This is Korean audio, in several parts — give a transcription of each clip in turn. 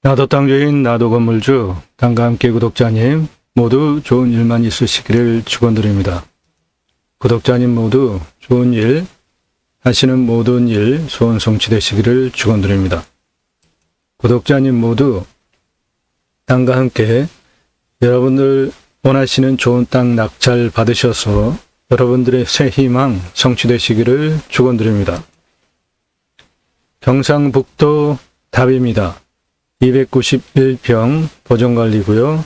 나도 땅주인 나도 건물주 땅과 함께 구독자님 모두 좋은 일만 있으시기를 축원드립니다. 구독자님 모두 좋은 일 하시는 모든 일 소원 성취되시기를 축원드립니다. 구독자님 모두 땅과 함께 여러분들 원하시는 좋은 땅 낙찰 받으셔서 여러분들의 새 희망 성취되시기를 축원드립니다. 경상북도 답입니다. 291평 보존관리고요.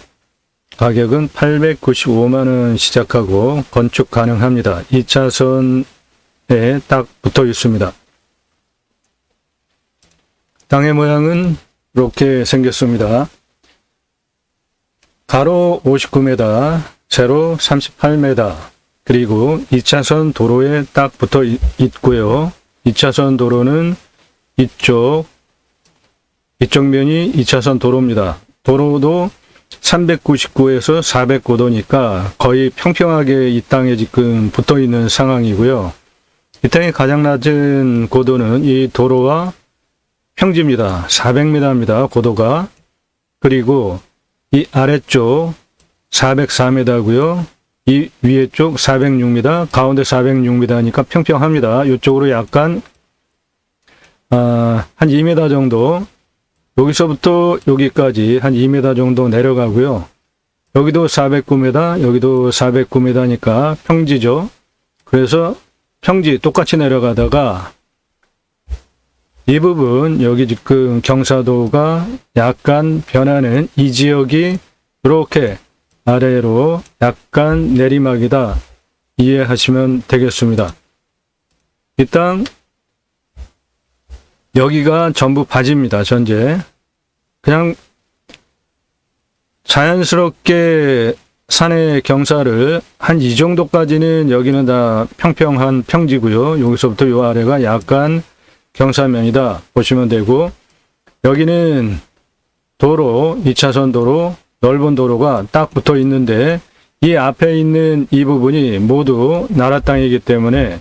가격은 895만원 시작하고 건축 가능합니다. 2차선에 딱 붙어 있습니다. 땅의 모양은 이렇게 생겼습니다. 가로 59m, 세로 38m, 그리고 2차선 도로에 딱 붙어 있고요. 2차선 도로는 이쪽 면이 2차선 도로입니다. 도로도 399에서 409도니까 거의 평평하게 이 땅에 지금 붙어 있는 상황이고요. 이 땅의 가장 낮은 고도는 이 도로와 평지입니다. 400m입니다. 고도가. 그리고 이 아래쪽 404m고요. 이 위에 쪽 406m, 가운데 406m니까 평평합니다. 이쪽으로 약간 한 2m 정도, 여기서부터 여기까지 한 2m 정도 내려가고요. 여기도 409m, 여기도 409m니까 평지죠. 그래서 평지 똑같이 내려가다가 이 부분, 여기 지금 경사도가 약간 변하는 이 지역이 이렇게 아래로 약간 내리막이다 이해하시면 되겠습니다. 이 땅 여기가 전부 바지입니다. 전제 그냥 자연스럽게 산의 경사를 한 이 정도까지는 여기는 다 평평한 평지고요. 여기서부터 요 아래가 약간 경사면이다 보시면 되고, 여기는 도로 2차선 도로 넓은 도로가 딱 붙어 있는데 이 앞에 있는 이 부분이 모두 나라 땅이기 때문에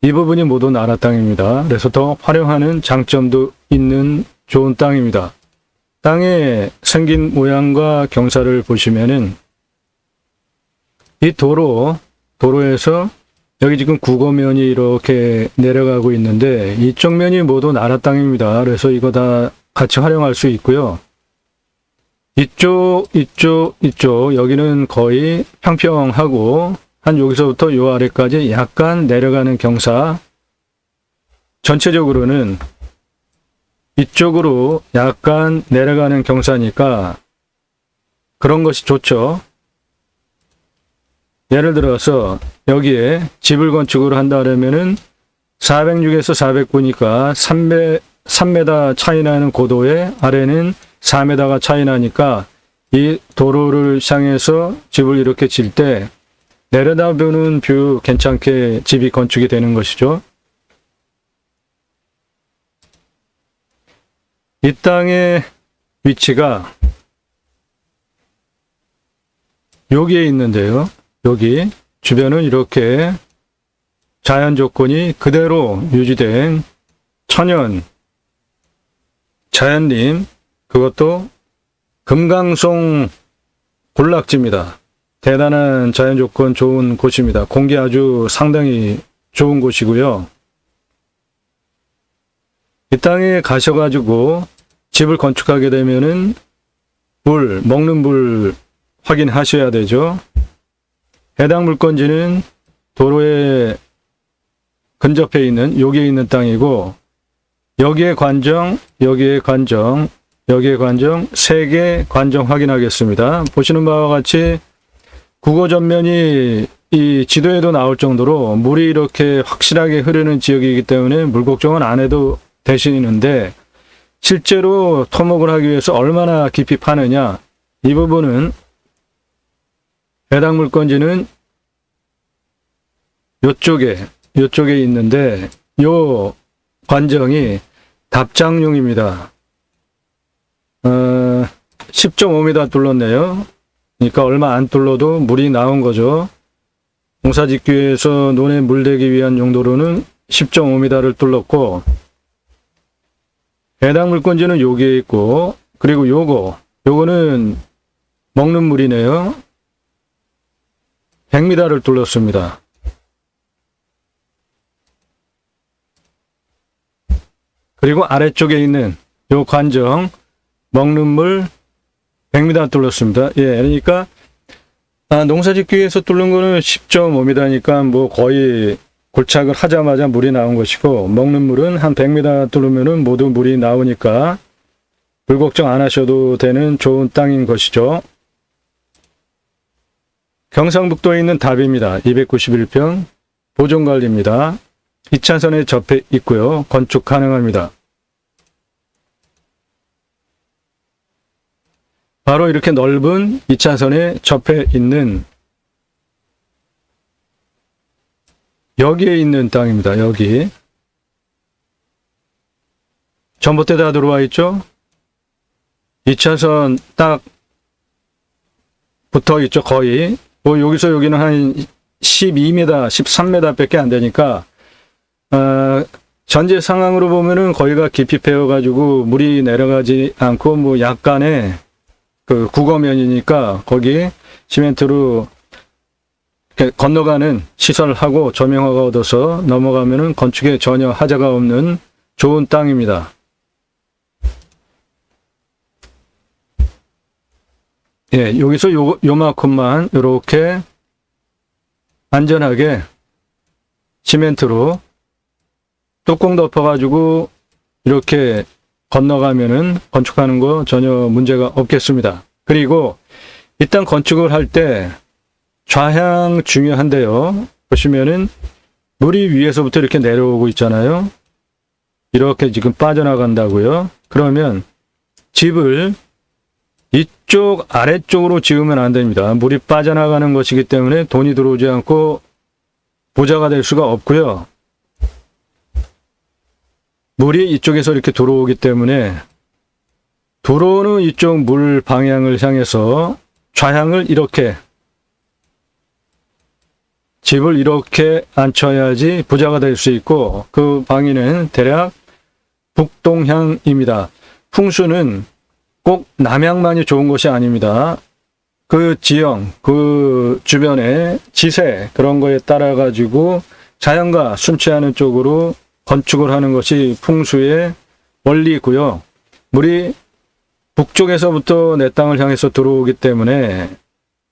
이 부분이 모두 나라 땅입니다. 그래서 더 활용하는 장점도 있는 좋은 땅입니다. 땅의 생긴 모양과 경사를 보시면은 이 도로에서 여기 지금 국어면이 이렇게 내려가고 있는데 이쪽 면이 모두 나라 땅입니다. 그래서 이거 다 같이 활용할 수 있고요. 이쪽 여기는 거의 평평하고 한 여기서부터 요 아래까지 약간 내려가는 경사, 전체적으로는 이쪽으로 약간 내려가는 경사니까 그런 것이 좋죠. 예를 들어서 여기에 집을 건축을 한다 그러면은 406에서 409니까 3m 차이 나는 고도에 아래는 4m가 차이 나니까 이 도로를 향해서 집을 이렇게 질 때 내려다보는 뷰 괜찮게 집이 건축이 되는 것이죠. 이 땅의 위치가 여기에 있는데요. 여기 주변은 이렇게 자연 조건이 그대로 유지된 천연 자연림, 그것도 금강송 군락지입니다. 대단한 자연 조건 좋은 곳입니다. 공기 아주 상당히 좋은 곳이고요. 이 땅에 가셔가지고 집을 건축하게 되면은 먹는 물 확인하셔야 되죠. 해당 물건지는 도로에 근접해 있는 여기에 있는 땅이고, 여기에 관정, 여기에 관정, 여기에 관정, 3개 관정 확인하겠습니다. 보시는 바와 같이 국어 전면이 이 지도에도 나올 정도로 물이 이렇게 확실하게 흐르는 지역이기 때문에 물 걱정은 안 해도 되시는데, 실제로 토목을 하기 위해서 얼마나 깊이 파느냐, 이 부분은 해당 물건지는 요쪽에 있는데 요 관정이 답장용입니다. 10.5m 뚫었네요. 그러니까 얼마 안 뚫러도 물이 나온 거죠. 농사 짓기 위해서 논에 물 대기 위한 용도로는 10.5m를 뚫었고, 해당 물건지는 여기에 있고, 그리고 요거는 먹는 물이네요. 100m를 뚫었습니다. 그리고 아래쪽에 있는 요 관정 먹는 물 100m 뚫었습니다. 예, 그러니까 농사짓기 위해서 뚫는 거는 10.5m니까 뭐 거의 골착을 하자마자 물이 나온 것이고, 먹는 물은 한 100m 뚫으면은 모두 물이 나오니까 물 걱정 안 하셔도 되는 좋은 땅인 것이죠. 경상북도에 있는 답입니다. 291평 보존관리입니다. 2차선에 접해 있고요. 건축 가능합니다. 바로 이렇게 넓은 2차선에 접해 있는 여기에 있는 땅입니다. 여기. 전봇대 다 들어와 있죠? 2차선 딱 붙어 있죠. 거의. 뭐 여기서 여기는 한 12m, 13m 밖에 안 되니까, 전제 상황으로 보면은 거기가 깊이 패여가지고 물이 내려가지 않고 뭐 약간의 그 국어면이니까 거기 시멘트로 이렇게 건너가는 시설을 하고 조명화가 얻어서 넘어가면은 건축에 전혀 하자가 없는 좋은 땅입니다. 예, 여기서 요만큼만 이렇게 안전하게 시멘트로 뚜껑 덮어가지고 이렇게 건너가면은 건축하는 거 전혀 문제가 없겠습니다. 그리고 일단 건축을 할 때 좌향 중요한데요. 보시면은 물이 위에서부터 이렇게 내려오고 있잖아요. 이렇게 지금 빠져나간다고요. 그러면 집을 이쪽 아래쪽으로 지으면 안 됩니다. 물이 빠져나가는 것이기 때문에 돈이 들어오지 않고 부자가 될 수가 없고요. 물이 이쪽에서 이렇게 들어오기 때문에 들어오는 이쪽 물 방향을 향해서 좌향을 이렇게 집을 이렇게 앉혀야지 부자가 될 수 있고, 그 방위는 대략 북동향입니다. 풍수는 꼭 남향만이 좋은 것이 아닙니다. 그 지형, 그 주변의 지세 그런 거에 따라 가지고 자연과 순치하는 쪽으로 건축을 하는 것이 풍수의 원리이고요. 물이 북쪽에서부터 내 땅을 향해서 들어오기 때문에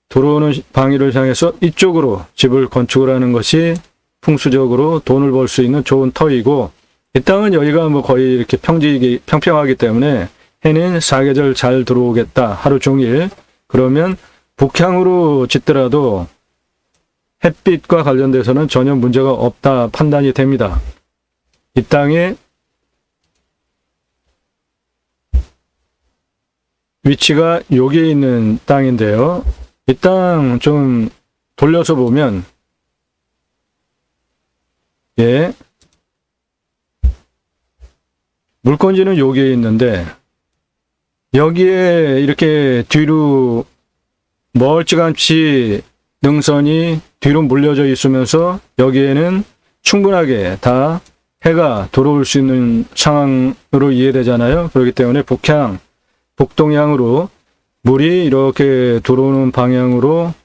들어오는 방위를 향해서 이쪽으로 집을 건축을 하는 것이 풍수적으로 돈을 벌 수 있는 좋은 터이고, 이 땅은 여기가 뭐 거의 이렇게 평평하기 때문에 해는 사계절 잘 들어오겠다. 하루 종일. 그러면 북향으로 짓더라도 햇빛과 관련돼서는 전혀 문제가 없다 판단이 됩니다. 이 땅의 위치가 여기에 있는 땅인데요. 이 땅 좀 돌려서 보면, 예, 물건지는 여기에 있는데 여기에 이렇게 뒤로 멀찌감치 능선이 뒤로 물려져 있으면서 여기에는 충분하게 다 해가 들어올 수 있는 상황으로 이해되잖아요. 그렇기 때문에 북향, 북동향으로 물이 이렇게 들어오는 방향으로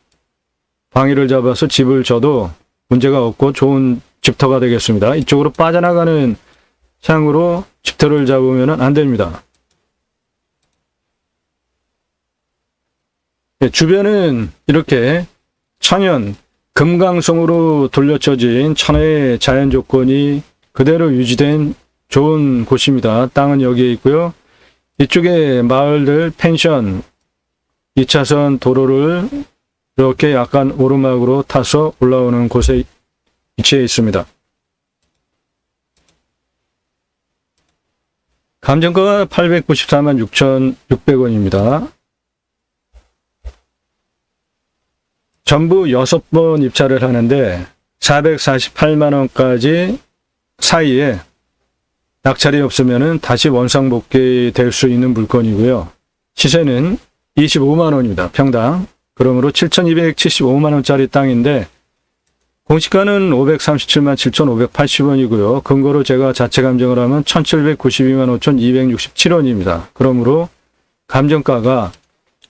방위를 잡아서 집을 져도 문제가 없고 좋은 집터가 되겠습니다. 이쪽으로 빠져나가는 향으로 집터를 잡으면 안 됩니다. 주변은 이렇게 천연, 금강송으로 돌려쳐진 천혜의 자연 조건이 그대로 유지된 좋은 곳입니다. 땅은 여기에 있고요. 이쪽에 마을들, 펜션, 2차선 도로를 이렇게 약간 오르막으로 타서 올라오는 곳에 위치해 있습니다. 감정가가 894만 6,600원입니다. 전부 6번 입찰을 하는데 448만원까지 사이에 낙찰이 없으면 다시 원상복귀 될 수 있는 물건이고요. 시세는 25만원입니다. 평당. 그러므로 7,275만원짜리 땅인데 공시가는 537만 7,580원이고요. 근거로 제가 자체 감정을 하면 1,792만 5,267원입니다. 그러므로 감정가가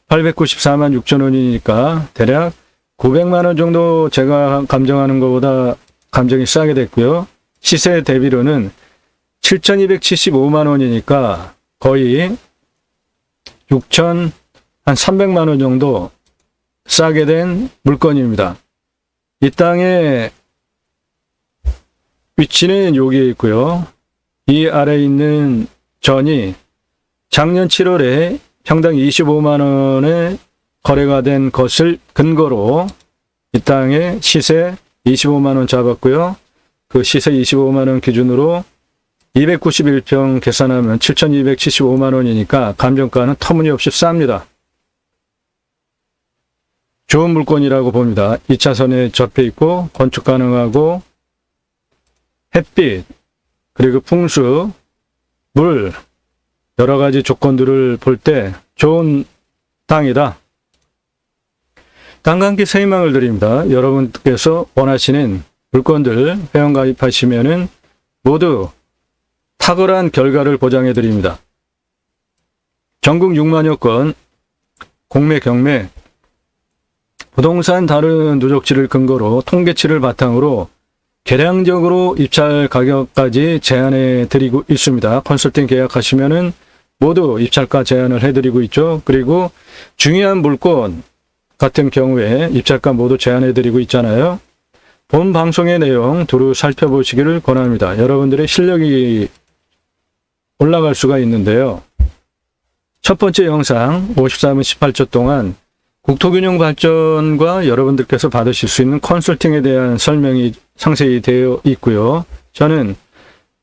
894만 6천 원이니까 대략 900만 원 정도 제가 감정하는 것보다 감정이 싸게 됐고요. 시세 대비로는 7,275만 원이니까 거의 300만 원 정도 싸게 된 물건입니다. 이 땅의 위치는 여기에 있고요. 이 아래에 있는 전이 작년 7월에 평당 25만 원에 거래가 된 것을 근거로 이 땅의 시세 25만 원 잡았고요. 그 시세 25만 원 기준으로 291평 계산하면 7,275만 원이니까 감정가는 터무니없이 쌉니다. 좋은 물건이라고 봅니다. 2차선에 접해 있고 건축 가능하고 햇빛 그리고 풍수, 물 여러 가지 조건들을 볼 때 좋은 땅이다. 땅과 함께 새 희망을 드립니다. 여러분께서 원하시는 물건들 회원가입하시면은 모두 탁월한 결과를 보장해 드립니다. 전국 6만여 건 공매 경매 부동산 다른 누적지를 근거로 통계치를 바탕으로 계량적으로 입찰 가격까지 제안해 드리고 있습니다. 컨설팅 계약하시면은 모두 입찰가 제안을 해 드리고 있죠. 그리고 중요한 물건 같은 경우에 입찰가 모두 제안해 드리고 있잖아요. 본 방송의 내용 두루 살펴보시기를 권합니다. 여러분들의 실력이 올라갈 수가 있는데요. 첫 번째 영상 54분 18초 동안 국토균형 발전과 여러분들께서 받으실 수 있는 컨설팅에 대한 설명이 상세히 되어 있고요. 저는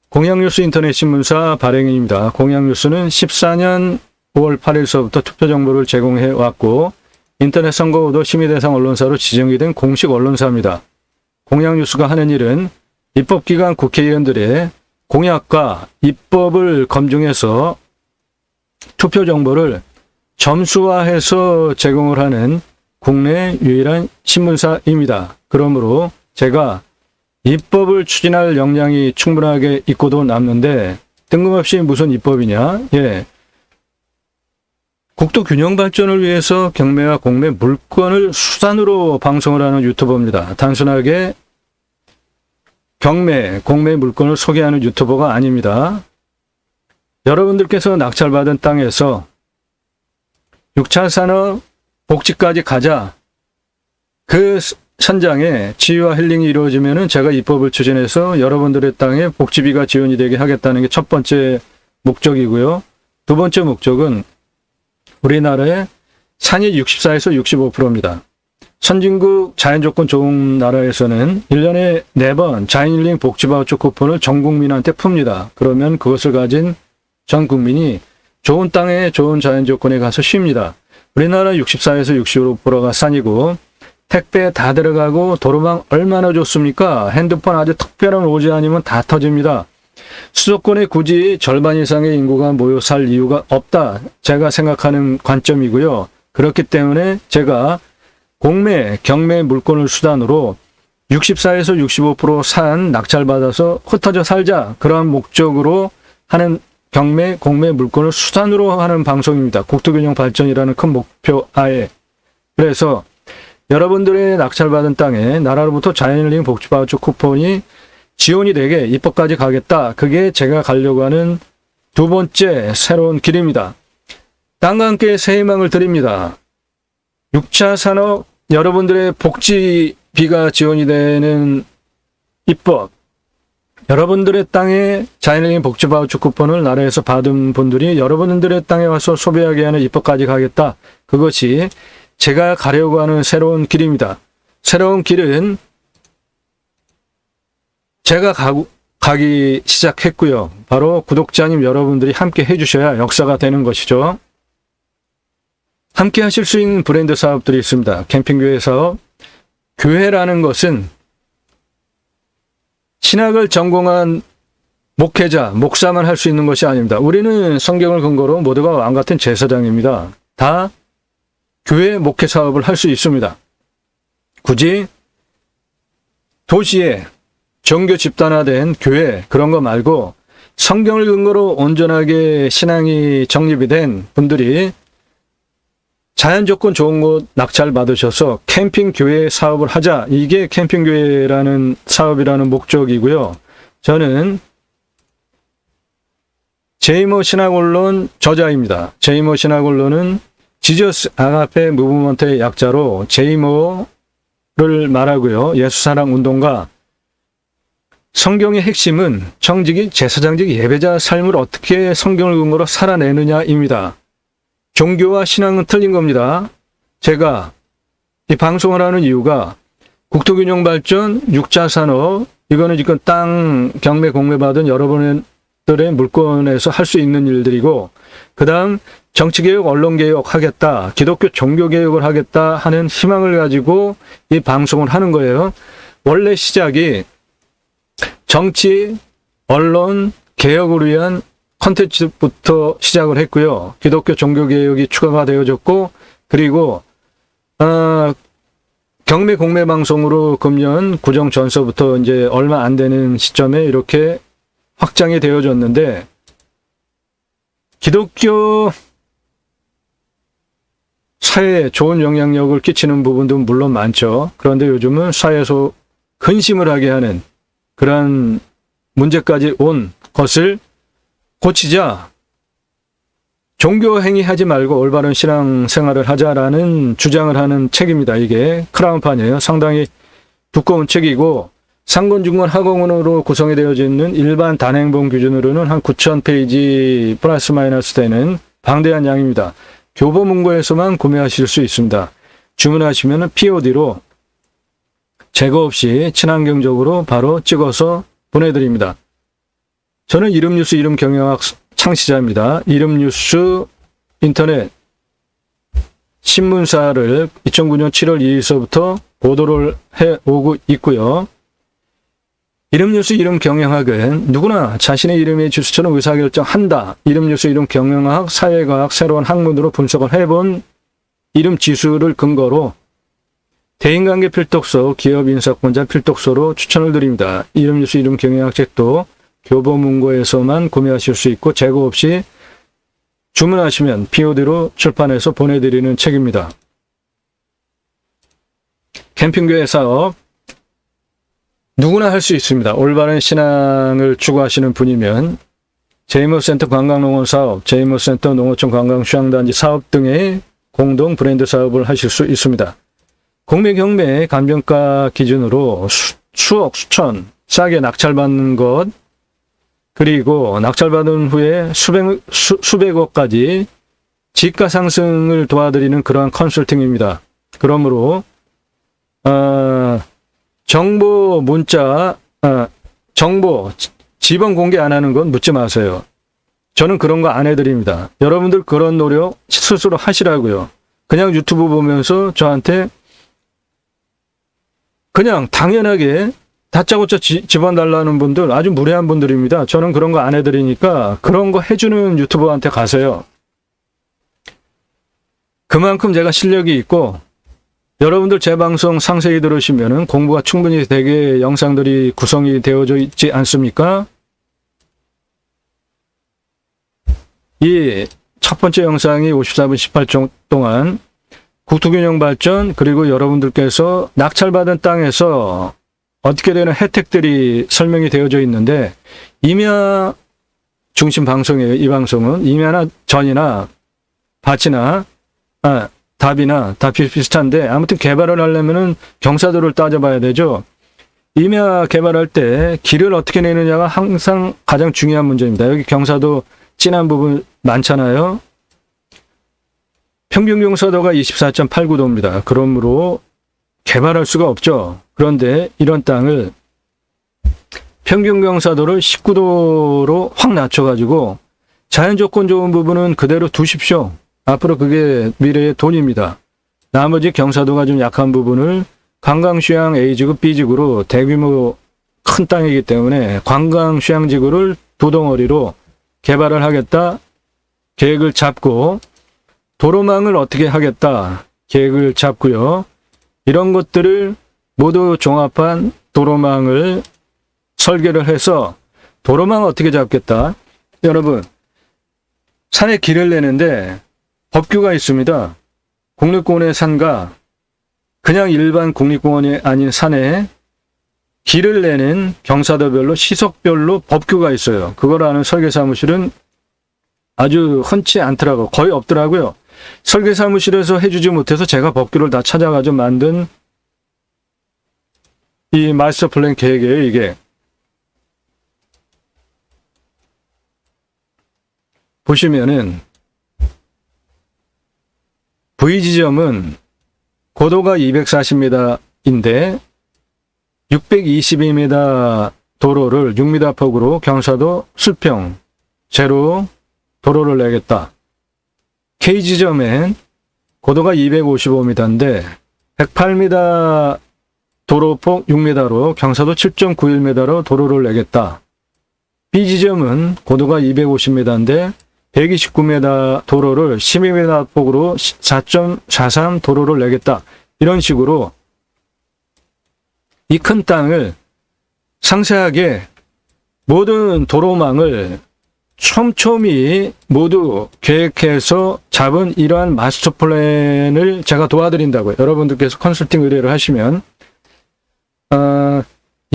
공양뉴스 인터넷 신문사 발행인입니다. 공양뉴스는 14년 5월 8일서부터 투표 정보를 제공해 왔고 인터넷 선거구도 심의대상 언론사로 지정이 된 공식 언론사입니다. 공양뉴스가 하는 일은 입법기관 국회의원들의 공약과 입법을 검증해서 투표 정보를 점수화해서 제공을 하는 국내 유일한 신문사입니다. 그러므로 제가 입법을 추진할 역량이 충분하게 있고도 남는데 뜬금없이 무슨 입법이냐? 예. 국토 균형 발전을 위해서 경매와 공매 물건을 수단으로 방송을 하는 유튜버입니다. 단순하게 경매, 공매 물건을 소개하는 유튜버가 아닙니다. 여러분들께서 낙찰받은 땅에서 6차 산업 복지까지 가자. 그 현장에 치유와 힐링이 이루어지면은 제가 입법을 추진해서 여러분들의 땅에 복지비가 지원이 되게 하겠다는 게 첫 번째 목적이고요. 두 번째 목적은 우리나라의 산이 64에서 65%입니다. 선진국 자연조건 좋은 나라에서는 1년에 4번 자연힐링 복지바우처 쿠폰을 전 국민한테 풉니다. 그러면 그것을 가진 전 국민이 좋은 땅에 좋은 자연조건에 가서 쉽니다. 우리나라 64에서 65%가 산이고 택배 다 들어가고 도로망 얼마나 좋습니까? 핸드폰 아주 특별한 오지 아니면 다 터집니다. 수도권에 굳이 절반 이상의 인구가 모여 살 이유가 없다. 제가 생각하는 관점이고요. 그렇기 때문에 제가 공매, 경매 물건을 수단으로 64에서 65% 낙찰받아서 흩어져 살자. 그러한 목적으로 하는 경매, 공매 물건을 수단으로 하는 방송입니다. 국토균형 발전이라는 큰 목표 하에. 그래서 여러분들의 낙찰받은 땅에 나라로부터 자연힐링 복지바우처 쿠폰이 지원이 되게 입법까지 가겠다. 그게 제가 가려고 하는 두 번째 새로운 길입니다. 땅과 함께 새 희망을 드립니다. 6차 산업 여러분들의 복지비가 지원이 되는 입법, 여러분들의 땅에 자연힐링 복지바우처 쿠폰을 나라에서 받은 분들이 여러분들의 땅에 와서 소비하게 하는 입법까지 가겠다. 그것이 제가 가려고 하는 새로운 길입니다. 새로운 길은 제가 가기 시작했고요. 바로 구독자님 여러분들이 함께 해주셔야 역사가 되는 것이죠. 함께 하실 수 있는 브랜드 사업들이 있습니다. 캠핑교회 사업. 교회라는 것은 신학을 전공한 목회자, 목사만 할 수 있는 것이 아닙니다. 우리는 성경을 근거로 모두가 왕 같은 제사장입니다. 다 교회 목회 사업을 할 수 있습니다. 굳이 도시에 정교 집단화된 교회 그런 거 말고 성경을 근거로 온전하게 신앙이 정립이 된 분들이 자연 조건 좋은 곳 낙찰 받으셔서 캠핑 교회 사업을 하자. 이게 캠핑 교회라는 사업이라는 목적이고요. 저는 제이모 신학원론 저자입니다. 제이모 신학원론은 지저스 아가페 무브먼트의 약자로 제이모를 말하고요. 예수사랑 운동가 성경의 핵심은 청지기 제사장직 예배자 삶을 어떻게 성경을 근거로 살아내느냐입니다. 종교와 신앙은 틀린 겁니다. 제가 이 방송을 하는 이유가 국토균형 발전, 6차 산업, 이거는 지금 땅 경매 공매 받은 여러분들의 물건에서 할 수 있는 일들이고, 그 다음 정치개혁, 언론개혁 하겠다, 기독교 종교개혁을 하겠다 하는 희망을 가지고 이 방송을 하는 거예요. 원래 시작이 정치, 언론, 개혁을 위한 컨텐츠부터 시작을 했고요. 기독교 종교개혁이 추가가 되어졌고, 그리고 경매 공매 방송으로 금년 구정 전서부터 이제 얼마 안 되는 시점에 이렇게 확장이 되어졌는데, 기독교 사회에 좋은 영향력을 끼치는 부분도 물론 많죠. 그런데 요즘은 사회에서 근심을 하게 하는 그런 문제까지 온 것을 고치자, 종교 행위하지 말고 올바른 신앙 생활을 하자라는 주장을 하는 책입니다. 이게 크라운판이에요. 상당히 두꺼운 책이고, 상권중권 학원으로 구성이 되어져 있는 일반 단행본 기준으로는 한 9,000페이지 플러스 마이너스 되는 방대한 양입니다. 교보문고에서만 구매하실 수 있습니다. 주문하시면 POD로 제거 없이 친환경적으로 바로 찍어서 보내드립니다. 저는 이름뉴스 이름경영학 창시자입니다. 이름뉴스 인터넷 신문사를 2009년 7월 2일서부터 보도를 해오고 있고요. 이름뉴스 이름경영학은 누구나 자신의 이름의 주소처럼 의사결정한다. 이름뉴스 이름경영학, 사회과학 새로운 학문으로 분석을 해본 이름지수를 근거로 대인관계 필독서, 기업인사권자 필독서로 추천을 드립니다. 이름뉴스 이름경영학 책도 교보문고에서만 구매하실 수 있고 재고 없이 주문하시면 POD로 출판해서 보내드리는 책입니다. 캠핑교회 사업 누구나 할 수 있습니다. 올바른 신앙을 추구하시는 분이면 제이모센터 관광농원 사업, 제이모센터 농어촌 관광휴양단지 사업 등의 공동 브랜드 사업을 하실 수 있습니다. 공매 경매 감정가 기준으로 수억, 수천 싸게 낙찰받는 것, 그리고 낙찰받은 후에 수백억까지 지가 상승을 도와드리는 그러한 컨설팅입니다. 그러므로 정보 문자, 정보 지번 공개 안 하는 건 묻지 마세요. 저는 그런 거 안 해드립니다. 여러분들 그런 노력 스스로 하시라고요. 그냥 유튜브 보면서 저한테 그냥 당연하게 다짜고짜 집안 달라는 분들 아주 무례한 분들입니다. 저는 그런 거 안 해드리니까 그런 거 해주는 유튜버한테 가세요. 그만큼 제가 실력이 있고, 여러분들 제 방송 상세히 들으시면은 공부가 충분히 되게 영상들이 구성이 되어져 있지 않습니까? 이 첫 번째 영상이 54분 18초 동안 국토균형 발전, 그리고 여러분들께서 낙찰받은 땅에서 어떻게 되는 혜택들이 설명이 되어져 있는데, 임야 중심 방송이에요. 이 방송은 임야나 전이나 밭이나 답이나 다 비슷한데, 아무튼 개발을 하려면은 경사도를 따져봐야 되죠. 임야 개발할 때 길을 어떻게 내느냐가 항상 가장 중요한 문제입니다. 여기 경사도 진한 부분 많잖아요. 평균 경사도가 24.89도입니다. 그러므로 개발할 수가 없죠. 그런데 이런 땅을 평균 경사도를 19도로 확 낮춰가지고 자연 조건 좋은 부분은 그대로 두십시오. 앞으로 그게 미래의 돈입니다. 나머지 경사도가 좀 약한 부분을 관광휴양 A지구, B지구로 대규모 큰 땅이기 때문에 관광휴양지구를 두 덩어리로 개발을 하겠다 계획을 잡고, 도로망을 어떻게 하겠다 계획을 잡고요. 이런 것들을 모두 종합한 도로망을 설계를 해서 도로망을 어떻게 잡겠다. 여러분, 산에 길을 내는데 법규가 있습니다. 국립공원의 산과 그냥 일반 국립공원이 아닌 산에 길을 내는 경사도별로 시속별로 법규가 있어요. 그걸 아는 설계사무실은 아주 흔치 않더라고요. 거의 없더라고요. 설계사무실에서 해주지 못해서 제가 법규를 다 찾아가지고 만든 이 마스터 플랜 계획이에요, 이게. 보시면은 V지점은 고도가 240m인데 622m 도로를 6m 폭으로 경사도 수평 제로 도로를 내겠다. K지점엔 고도가 255m인데 108m 도로폭 6m로 경사도 7.91m로 도로를 내겠다. B지점은 고도가 250m인데 129m 도로를 12m 폭으로 4.43 도로를 내겠다. 이런 식으로 이 큰 땅을 상세하게 모든 도로망을 촘촘히 모두 계획해서 잡은 이러한 마스터 플랜을 제가 도와드린다고요. 여러분들께서 컨설팅 의뢰를 하시면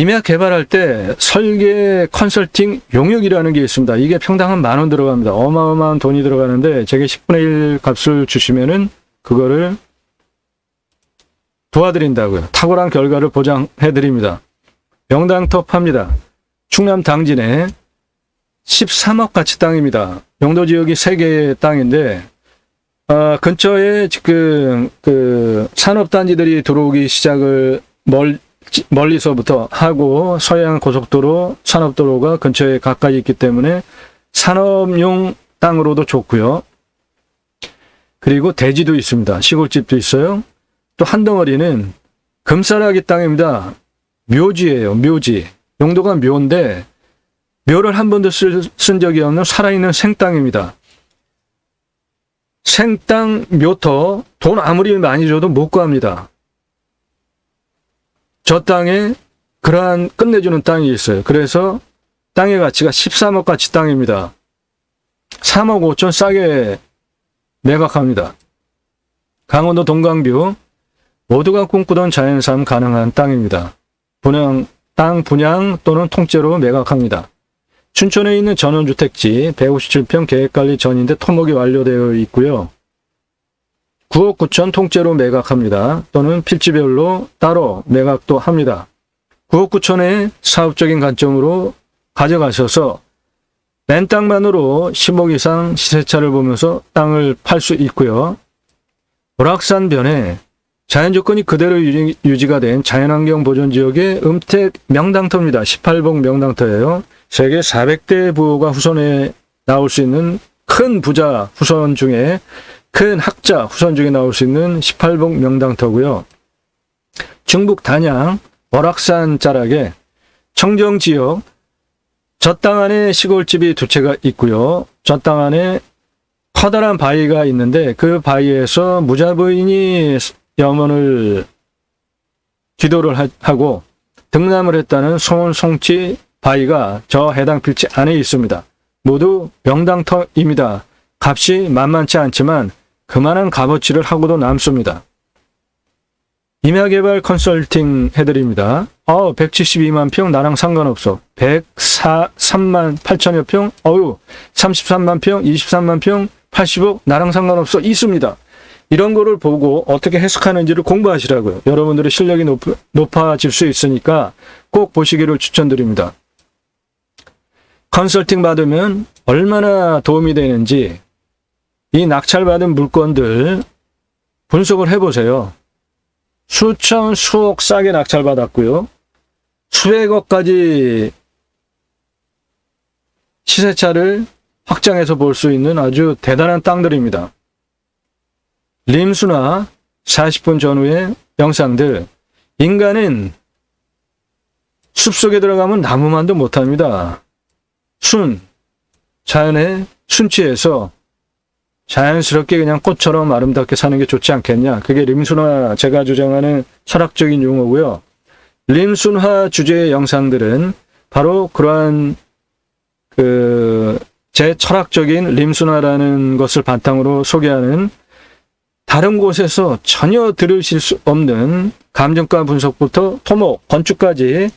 임야 개발할 때 설계 컨설팅 용역이라는 게 있습니다. 이게 평당 한 10,000원 들어갑니다. 어마어마한 돈이 들어가는데 제게 10분의 1 값을 주시면은 그거를 도와드린다고요. 탁월한 결과를 보장해드립니다. 명당터 팝니다. 충남 당진에 13억 가치 땅입니다. 용도 지역이 3개의 땅인데 근처에 지금 산업단지들이 들어오기 시작을 멀리서부터 하고 서해안 고속도로, 산업도로가 근처에 가까이 있기 때문에 산업용 땅으로도 좋고요. 그리고 대지도 있습니다. 시골집도 있어요. 또 한 덩어리는 금싸라기 땅입니다. 묘지예요. 묘지. 용도가 묘인데 묘를 한 번도 쓴 적이 없는 살아있는 생땅입니다. 생땅 묘터 돈 아무리 많이 줘도 못 구합니다. 저 땅에 그러한 끝내주는 땅이 있어요. 그래서 땅의 가치가 13억 가치 땅입니다. 3억 5천 싸게 매각합니다. 강원도 동강뷰 모두가 꿈꾸던 자연산 가능한 땅입니다. 땅 분양 또는 통째로 매각합니다. 춘천에 있는 전원주택지 157평 계획관리 전인데 토목이 완료되어 있고요. 9억 9천 통째로 매각합니다. 또는 필지별로 따로 매각도 합니다. 9억 9천의 사업적인 관점으로 가져가셔서 맨 땅만으로 10억 이상 시세차를 보면서 땅을 팔 수 있고요. 오락산변에 자연조건이 그대로 유지가 된 자연환경 보존지역의 음택 명당터입니다. 18번 명당터예요. 세계 400대 부호가 후손에 나올 수 있는 큰 부자 후손 중에 큰 학자 후손 중에 나올 수 있는 18복 명당터고요. 중북 단양 월악산 자락에 청정지역 저 땅 안에 시골집이 2채가 있고요. 저 땅 안에 커다란 바위가 있는데 그 바위에서 무자부인이 염원을 기도를 하고 등남을 했다는 소원 송치 바위가 저 해당 필지 안에 있습니다. 모두 명당터입니다. 값이 만만치 않지만 그만한 값어치를 하고도 남습니다. 임야개발 컨설팅 해드립니다. 172만 평 나랑 상관없어. 103만 8천여 평, 33만 평, 23만 평, 80억 나랑 상관없어 있습니다. 이런 거를 보고 어떻게 해석하는지를 공부하시라고요. 여러분들의 실력이 높아질 수 있으니까 꼭 보시기를 추천드립니다. 컨설팅 받으면 얼마나 도움이 되는지 이 낙찰받은 물건들 분석을 해보세요. 수천, 수억 싸게 낙찰받았고요. 수백억까지 시세차를 확장해서 볼 수 있는 아주 대단한 땅들입니다. 림수나 40분 전후의 영상들. 인간은 숲속에 들어가면 나무만도 못합니다. 자연의 순치에서 자연스럽게 그냥 꽃처럼 아름답게 사는 게 좋지 않겠냐. 그게 림순화 제가 주장하는 철학적인 용어고요. 림순화 주제의 영상들은 바로 그러한 제 철학적인 림순화라는 것을 바탕으로 소개하는 다른 곳에서 전혀 들으실 수 없는 감정가 분석부터 토목, 건축까지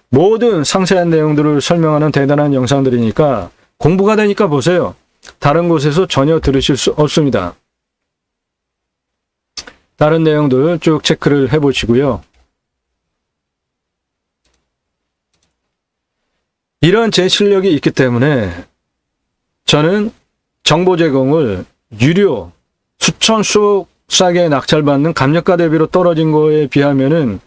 모든 상세한 내용들을 설명하는 대단한 영상들이니까 공부가 되니까 보세요. 다른 곳에서 전혀 들으실 수 없습니다. 다른 내용들 쭉 체크를 해보시고요. 이런 제 실력이 있기 때문에 저는 정보 제공을 유료, 수천, 수억 싸게 낙찰받는 감정가 대비로 떨어진 거에 비하면은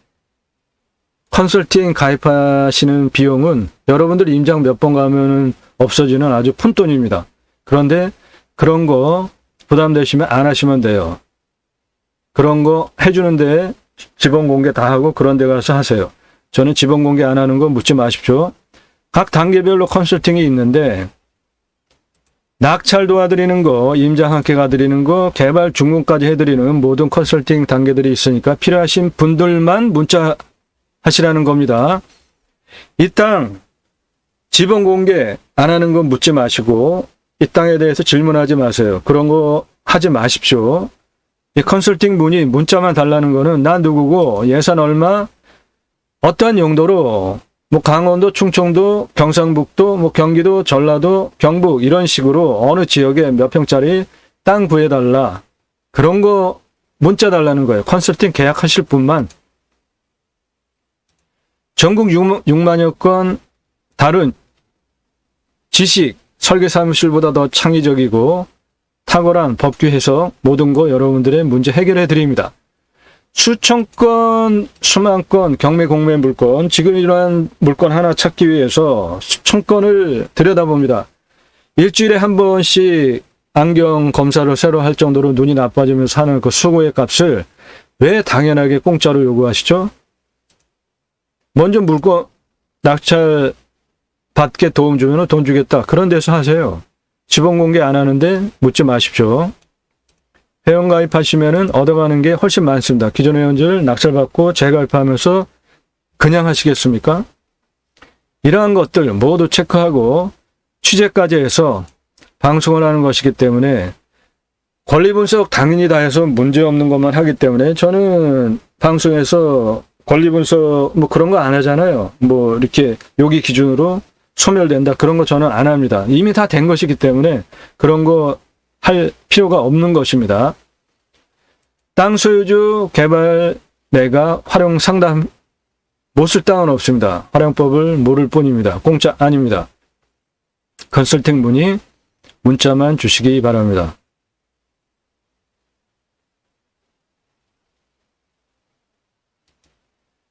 컨설팅 가입하시는 비용은 여러분들 임장 몇 번 가면은 없어지는 아주 푼돈입니다. 그런데 그런 거 부담되시면 안 하시면 돼요. 그런 거 해주는데 지번 공개 다 하고 그런 데 가서 하세요. 저는 지번 공개 안 하는 거 묻지 마십시오. 각 단계별로 컨설팅이 있는데 낙찰 도와드리는 거, 임장 함께 가드리는 거, 개발 준공까지 해드리는 모든 컨설팅 단계들이 있으니까 필요하신 분들만 문자 하시라는 겁니다. 이 땅 지번 공개 안 하는 건 묻지 마시고 이 땅에 대해서 질문하지 마세요. 그런 거 하지 마십시오. 이 컨설팅 문의 문자만 달라는 거는 나 누구고 예산 얼마 어떠한 용도로 뭐 강원도, 충청도, 경상북도, 뭐 경기도, 전라도, 경북 이런 식으로 어느 지역에 몇 평짜리 땅 구해달라. 그런 거 문자 달라는 거예요. 컨설팅 계약하실 분만. 전국 6만여 건 다른 지식, 설계 사무실보다 더 창의적이고 탁월한 법규 해석 모든 거 여러분들의 문제 해결해 드립니다. 수천 건, 수만 건 경매 공매 물건, 지금 이러한 물건 하나 찾기 위해서 수천 건을 들여다봅니다. 일주일에 한 번씩 안경 검사를 새로 할 정도로 눈이 나빠지면서 하는 그 수고의 값을 왜 당연하게 공짜로 요구하시죠? 먼저 물건 낙찰 받게 도움 주면 돈 주겠다. 그런 데서 하세요. 지번 공개 안 하는데 묻지 마십시오. 회원 가입하시면은 얻어가는 게 훨씬 많습니다. 기존 회원들 낙찰받고 재가입하면서 그냥 하시겠습니까? 이러한 것들 모두 체크하고 취재까지 해서 방송을 하는 것이기 때문에 권리 분석 당연히 다 해서 문제 없는 것만 하기 때문에 저는 방송에서 권리 분석 뭐 그런 거 안 하잖아요. 뭐 이렇게 여기 기준으로 소멸된다 그런 거 저는 안 합니다. 이미 다 된 것이기 때문에 그런 거 할 필요가 없는 것입니다. 땅 소유주 개발 매각 활용 상담 못 쓸 땅은 없습니다. 활용법을 모를 뿐입니다. 공짜 아닙니다. 컨설팅 문의 문자만 주시기 바랍니다.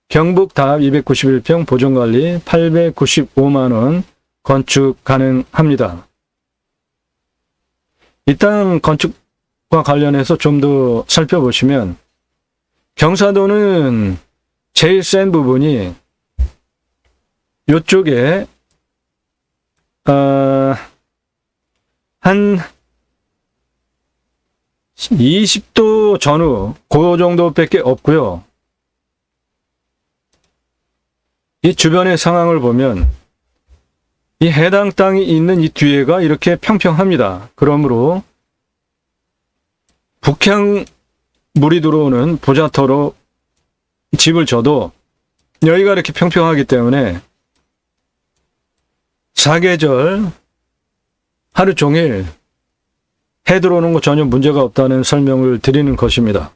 경북 다합 291평 보존관리 895만원 건축 가능합니다. 이 땅 건축과 관련해서 좀 더 살펴보시면 경사도는 제일 센 부분이 이쪽에 한 20도 전후 그 정도밖에 없고요. 이 주변의 상황을 보면 이 해당 땅이 있는 이 뒤에가 이렇게 평평합니다. 그러므로 북향 물이 들어오는 보자터로 집을 져도 여기가 이렇게 평평하기 때문에 사계절 하루 종일 해 들어오는 거 전혀 문제가 없다는 설명을 드리는 것입니다.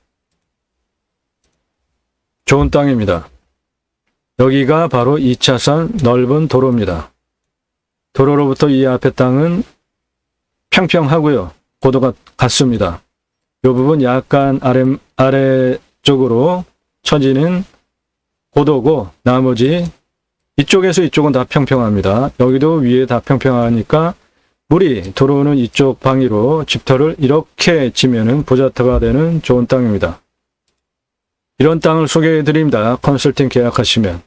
좋은 땅입니다. 여기가 바로 2차선 넓은 도로입니다. 도로로부터 이 앞에 땅은 평평하고요. 고도가 같습니다. 이 부분 약간 아래쪽으로 처지는 고도고 나머지 이쪽에서 이쪽은 다 평평합니다. 여기도 위에 다 평평하니까 물이 들어오는 이쪽 방위로 집터를 이렇게 지면은 보자터가 되는 좋은 땅입니다. 이런 땅을 소개해 드립니다. 컨설팅 계약하시면.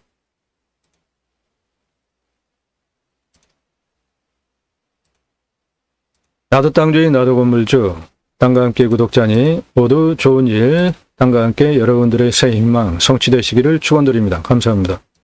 나도 땅주인 나도 건물주 땅과 함께 구독자니 모두 좋은 일 땅과 함께 여러분들의 새 희망 성취되시기를 축원드립니다. 감사합니다.